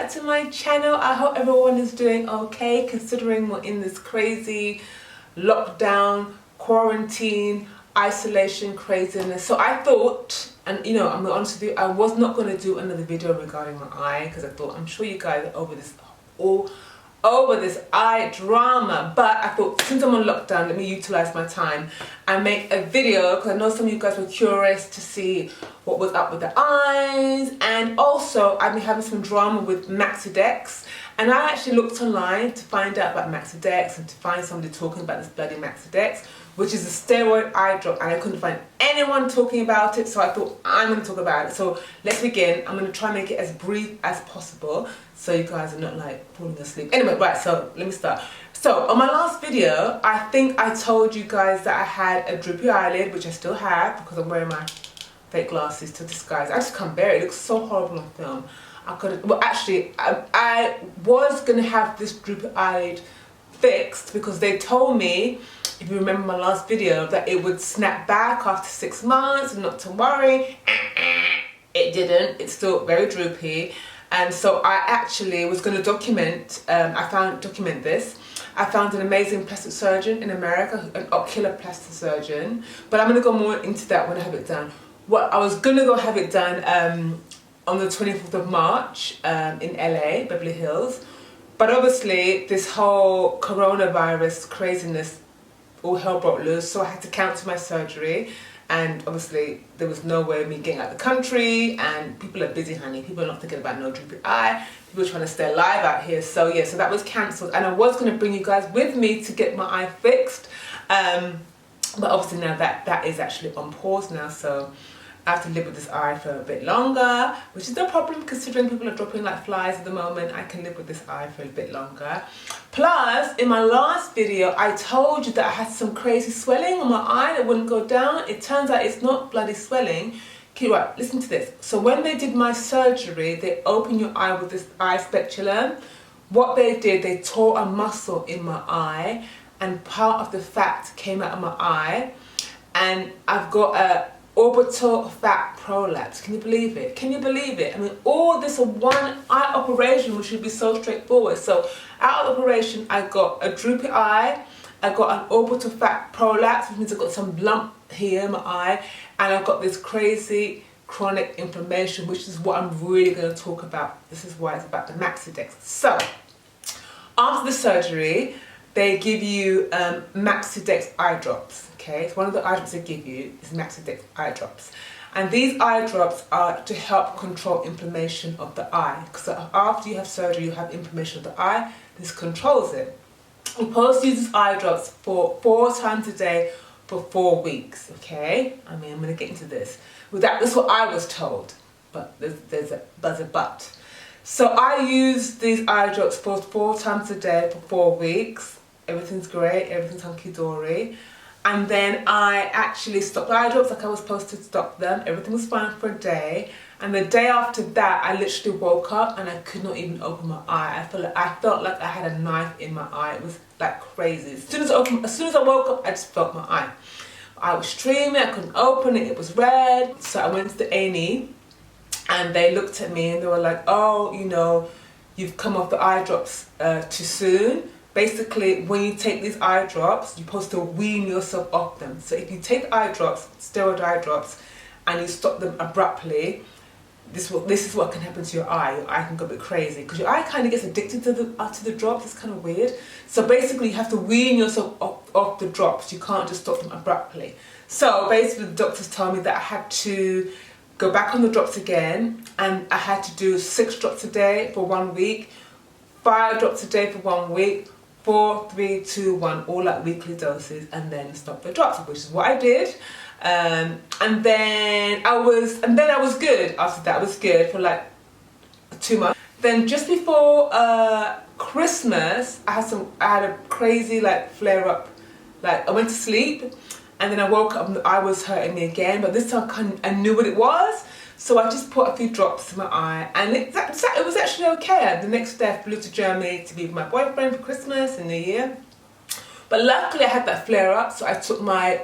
back to my channel. I hope everyone is doing okay considering we're in this crazy lockdown, quarantine, isolation craziness. So I thought, and you know, I'm gonna be honest with you, I was not going to do another video regarding my eye because I thought, I'm sure you guys are over this eye drama, but I thought since I'm on lockdown, let me utilize my time and make a video because I know some of you guys were curious to see what was up with the eyes. And also I've been having some drama with Maxidex, and I actually looked online to find out about Maxidex and to find somebody talking about this bloody Maxidex, which is a steroid eye drop, and I couldn't find anyone talking about it, so I thought I'm going to talk about it. So let's begin. I'm going to try and make it as brief as possible so you guys are not like falling asleep. Anyway, right, so let me start. So on my last video, I think I told you guys that I had a droopy eyelid, which I still have because I'm wearing my fake glasses to disguise. I just can't bear it. It looks so horrible on film. Well, actually, I was going to have this droopy eyelid fixed because they told me, if you remember my last video, that it would snap back after 6 months and not to worry. It didn't. It's still very droopy. And so I actually was going to document this. I found an amazing plastic surgeon in America, an ocular plastic surgeon, but I'm going to go more into that when I have it done. Well, I was going to go have it done on the 24th of March in LA, Beverly Hills. But obviously this whole coronavirus craziness, all hell broke loose, so I had to cancel my surgery. And obviously there was no way of me getting out of the country, and people are busy, honey. People are not thinking about no droopy eye. People are trying to stay alive out here. So yeah, so that was cancelled, and I was going to bring you guys with me to get my eye fixed. But obviously now that is actually on pause now, so I have to live with this eye for a bit longer, which is no problem considering people are dropping like flies at the moment. I can live with this eye for a bit longer. Plus, in my last video, I told you that I had some crazy swelling on my eye that wouldn't go down. It turns out it's not bloody swelling. Okay, right, listen to this. So when they did my surgery, they opened your eye with this eye speculum. What they did, they tore a muscle in my eye, and part of the fat came out of my eye, and I've got a orbital fat prolapse. Can you believe it? Can you believe it? I mean, all this in one eye operation, which should be so straightforward. So out of the operation, I got a droopy eye, I got an orbital fat prolapse, which means I've got some lump here in my eye, and I've got this crazy chronic inflammation, which is what I'm really going to talk about. This is why it's about the Maxidex. So after the surgery, they give you Maxidex eye drops. Okay, it's one of the eye drops they give you is Maxidex eye drops, and these eye drops are to help control inflammation of the eye. Because after you have surgery, you have inflammation of the eye. This controls it. You're supposed to use these eye drops for 4 times a day for 4 weeks. Okay, I mean, I'm going to get into this. With that, that's what I was told, but there's a but. So I use these eye drops for 4 times a day for 4 weeks. Everything's great, everything's hunky-dory. And then I actually stopped the eye drops like I was supposed to stop them. Everything was fine for a day. And the day after that, I literally woke up and I could not even open my eye. I felt like I had a knife in my eye. It was like crazy. As soon as I woke up, I just felt my eye. I was streaming, I couldn't open it, it was red. So I went to the A&E, and they looked at me and they were like, oh, you know, you've come off the eye drops too soon. Basically, when you take these eye drops, you're supposed to wean yourself off them. So if you take eye drops, steroid eye drops, and you stop them abruptly, this is what can happen to your eye. Your eye can go a bit crazy because your eye kind of gets addicted to the drops. It's kind of weird. So basically, you have to wean yourself off the drops. You can't just stop them abruptly. So basically, the doctors told me that I had to go back on the drops again, and I had to do 6 drops a day for 1 week, 5 drops a day for 1 week, 4, 3, 2, 1, all like weekly doses, and then stop the drops, which is what I did. And then I was good after that. I was good for like 2 months. Then just before Christmas, I had a crazy like flare up. Like I went to sleep, and then I woke up and the eye was hurting me again. But this time I knew what it was. So I just put a few drops in my eye, and it was actually okay. The next day I flew to Germany to be with my boyfriend for Christmas and New Year. But luckily I had that flare up, so I took my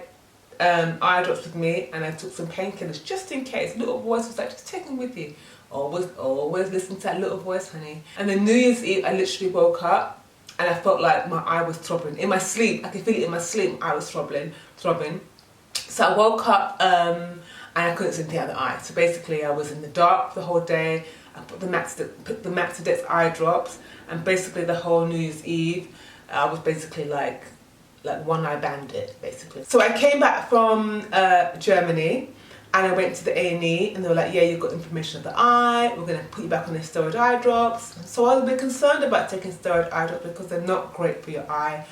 eye drops with me, and I took some painkillers just in case. A little voice was like, just take them with you. Always listen to that little voice, honey. And then New Year's Eve, I literally woke up and I felt like my eye was throbbing. In my sleep, I could feel it in my sleep, my eye was throbbing. So I woke up and I couldn't see anything out of the eye. So basically I was in the dark the whole day. I put the Maxidex eye drops, and basically the whole New Year's Eve, I was basically like one eye bandit, basically. So I came back from Germany, and I went to the A&E, and they were like, yeah, you've got inflammation of the eye, we're going to put you back on the steroid eye drops. So I was a bit concerned about taking steroid eye drops because they're not great for your eye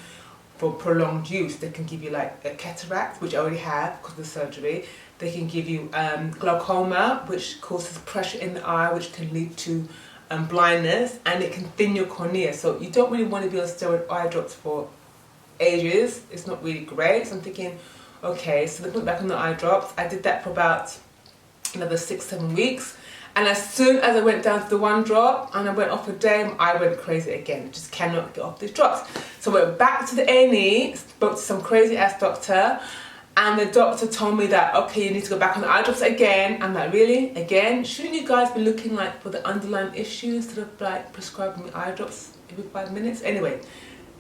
for prolonged use. They can give you like a cataract, which I already have because of the surgery. They can give you glaucoma, which causes pressure in the eye, which can lead to blindness, and it can thin your cornea. So you don't really want to be on steroid eye drops for ages. It's not really great. So I'm thinking, okay, so they put me back on the eye drops. I did that for about another 6-7 weeks, and as soon as I went down to the one drop and I went off a day, I went crazy again. I just cannot get off these drops. So I went back to the A&E, spoke to some crazy ass doctor, and the doctor told me that, okay, you need to go back on the eye drops again. I'm like, really? Again? Shouldn't you guys be looking like for the underlying issues instead of like prescribing me eye drops every 5 minutes? Anyway,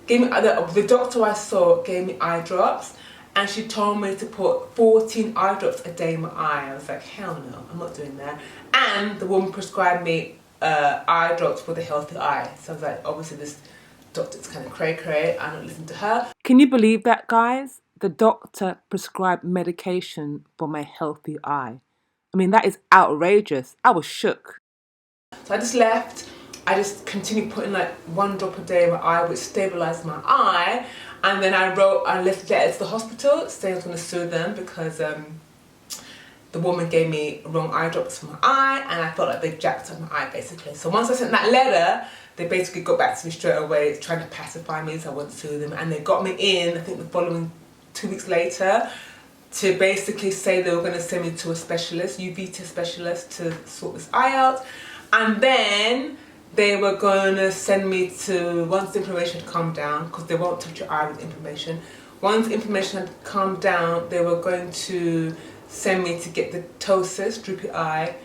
gave me the doctor I saw gave me eye drops, and she told me to put 14 eye drops a day in my eye. I was like, hell no, I'm not doing that. And the woman prescribed me eye drops for the healthy eye. So I was like, obviously this doctor's kind of cray-cray, I don't listen to her. Can you believe that, guys? The doctor prescribed medication for my healthy eye. I mean, that is outrageous. I was shook. So I just left. I just continued putting like 1 drop a day in my eye, which stabilized my eye. And then I left a letter to the hospital saying I was going to sue them because the woman gave me wrong eye drops for my eye, and I felt like they jacked up my eye, basically. So once I sent that letter, they basically got back to me straight away, trying to pacify me so I wouldn't sue them. And they got me in, I think the following 2 weeks later, to basically say they were going to send me to a specialist, UVEiTIS specialist, to sort this eye out. And then they were going to send me to, once the inflammation had calmed down, because they won't touch your eye with inflammation, once the inflammation had calmed down, they were going to send me to get the ptosis, droopy eye,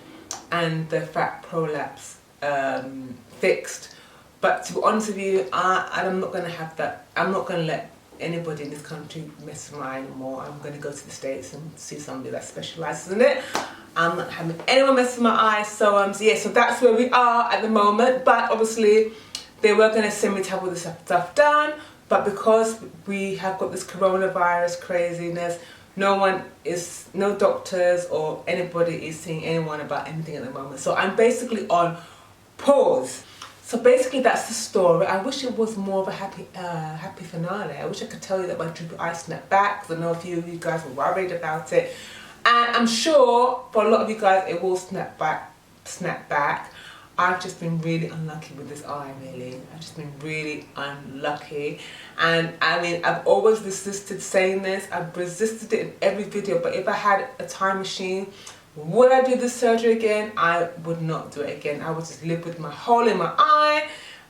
and the fat prolapse fixed. But to be honest with you, I'm not going to have that. I'm not going to let anybody in this country mess with my eye anymore. I'm going to go to the States and see somebody that specialises in it. I'm not having anyone mess with my eyes. So yeah, so that's where we are at the moment. But obviously, they were going to send me to have all this stuff done. But because we have got this coronavirus craziness, no doctors or anybody is seeing anyone about anything at the moment. So I'm basically on pause. So basically that's the story. I wish it was more of a happy finale. I wish I could tell you that my droopy eye snapped back, because I know a few of you guys were worried about it. And I'm sure for a lot of you guys it will snap back. I've just been really unlucky with this eye, really. I've just been really unlucky. And I mean, I've always resisted saying this. I've resisted it in every video, but if I had a time machine, would I do this surgery again? I would not do it again. I would just live with my hole in my eye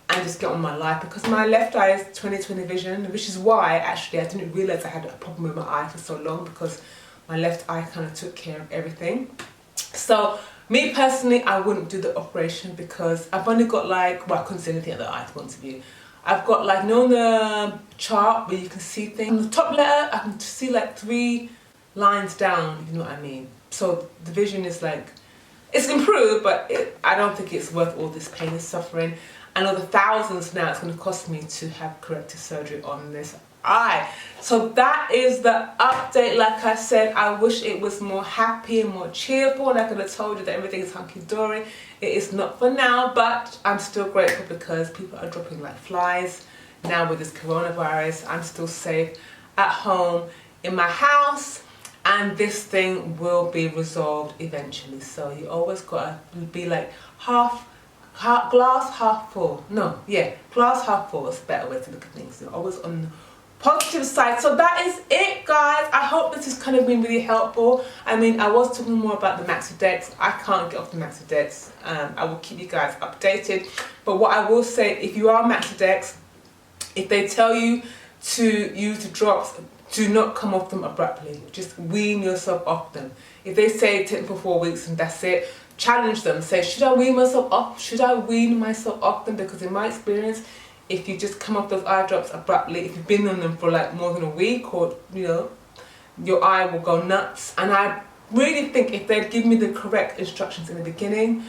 and just get on my life, because my left eye is 20/20 vision, which is why actually I didn't realise I had a problem with my eye for so long, because my left eye kind of took care of everything. So me personally, I wouldn't do the operation because I've only got like, well, I couldn't see anything at the eye, to be honest with you. I've got like, you know, on the chart where you can see things, on the top letter, I can see like 3 lines down, if you know what I mean. So the vision is like, it's improved, but I don't think it's worth all this pain and suffering. And all the thousands now it's going to cost me to have corrective surgery on this eye. So that is the update. Like I said, I wish it was more happy and more cheerful, and I could have told you that everything is hunky-dory. It is not for now, but I'm still grateful because people are dropping like flies now with this coronavirus. I'm still safe at home in my house, and this thing will be resolved eventually. So you always gotta be like glass half full. No, yeah, glass half full is a better way to look at things. You're always on the positive side. So that is it, guys. I hope this has kind of been really helpful. I mean, I was talking more about the Maxidex. I can't get off the Maxidex. I will keep you guys updated. But what I will say, if you are Maxidex, if they tell you to use the drops, do not come off them abruptly. Just wean yourself off them. If they say take them for 4 weeks and that's it, challenge them. Say, should I wean myself off? Should I wean myself off them? Because in my experience, if you just come off those eye drops abruptly, if you've been on them for like more than a week, or you know, your eye will go nuts. And I really think if they'd give me the correct instructions in the beginning,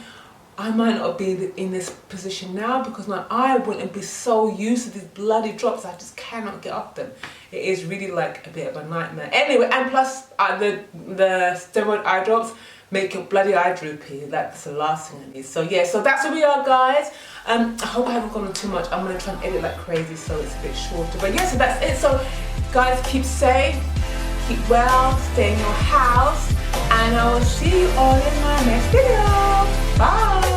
I might not be in this position now, because my eye wouldn't be so used to these bloody drops. I just cannot get off them. It is really like a bit of a nightmare. Anyway, and plus the steroid eye drops make your bloody eye droopy. That's the last thing I need. So yeah, so that's where we are, guys. I hope I haven't gone on too much. I'm gonna try and edit like crazy so it's a bit shorter. But yeah, so that's it. So guys, keep safe, keep well, stay in your house, and I will see you all in my next video. Bye.